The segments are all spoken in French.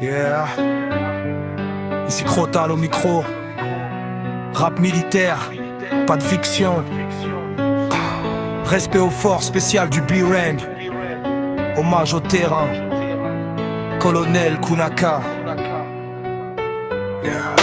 Yeah. Ici Crotal au micro. Rap militaire, pas de fiction. Respect au fort spécial du B-Rang. Hommage au terrain. Colonel Kunaka. Yeah.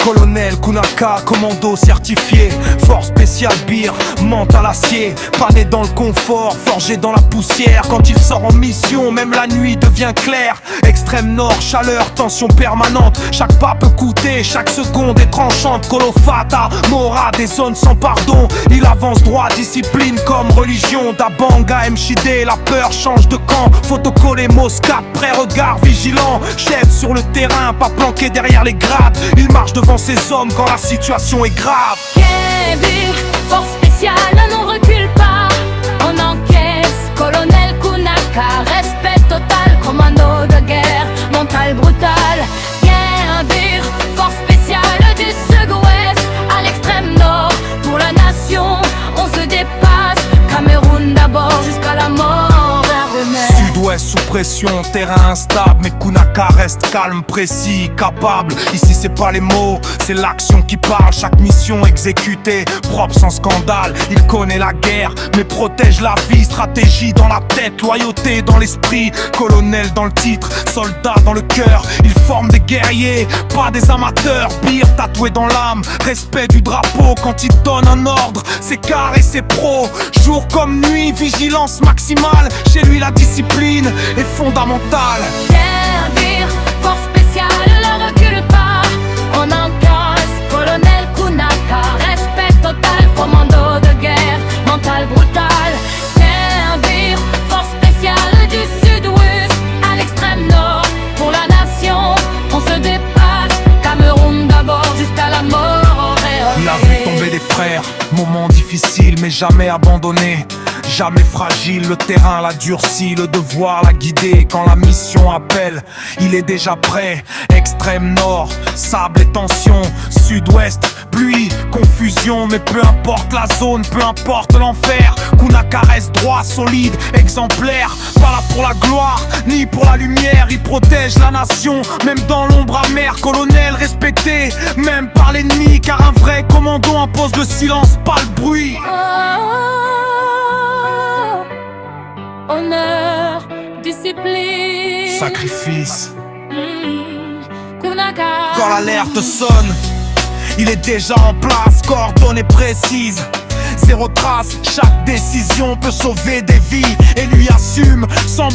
Colonel Kunaka, commando certifié, force spéciale beer, mental acier, pané dans le confort, forgé dans la poussière. Quand il sort en mission, même la nuit devient claire. Extrême nord, chaleur, tension permanente. Chaque pas peut coûter, chaque seconde est tranchante. Kolofata, Mora, des zones sans pardon. Il avance droit, discipline comme religion. Dabanga, Mchide, la peur change de camp. Photocollé, Moscat, pré-regard vigilant. Chef sur le terrain, pas planqué derrière les grades. Il marche devant ces hommes quand la situation est grave. Kébir, force spéciale, on recule pas, on encaisse. Colonel Kunaka, respect total, commando de guerre, mental brutal. Kébir, force spéciale du sud-ouest à l'extrême nord. Pour la nation, on se dépasse. Cameroun d'abord jusqu'à la mort. Sud-ouest sous pression, terrain instable, mais Kunaka reste calme, précis, capable. Ici c'est pas les mots, c'est l'action qui parle. Chaque mission exécutée, propre sans scandale. Il connaît la guerre, mais protège la vie. Stratégie dans la tête, loyauté dans l'esprit. Colonel dans le titre, soldat dans le cœur. Il forme des guerriers, pas des amateurs. Pire tatoué dans l'âme, respect du drapeau. Quand il donne un ordre, c'est carré, c'est pro. Jour comme nuit, vigilance maximale. Chez lui la discipline est fondamentale. Kébir, force spéciale, ne recule pas, on encaisse. Colonel Kunaka, respect total, commando de guerre, mental brutal. Kébir, force spéciale du sud-ouest à l'extrême nord. Pour la nation, on se dépasse. Cameroun d'abord jusqu'à la mort. Il a vu tomber des frères, moments difficiles mais jamais abandonné. Jamais fragile, le terrain l'a durci, le devoir l'a guidé. Quand la mission appelle, il est déjà prêt. Extrême nord, sable et tension. Sud-ouest, pluie, confusion. Mais peu importe la zone, peu importe l'enfer, Kunaka reste droit, solide, exemplaire. Pas là pour la gloire, ni pour la lumière. Il protège la nation, même dans l'ombre amère. Colonel respecté, même par l'ennemi. Car un vrai commando impose le silence, pas le bruit. Honneur, discipline, Sacrifice. Kunaka. Quand l'alerte sonne, il est déjà en place, coordonnées précises. Zéro trace, chaque décision peut sauver des vies. Et lui assume sans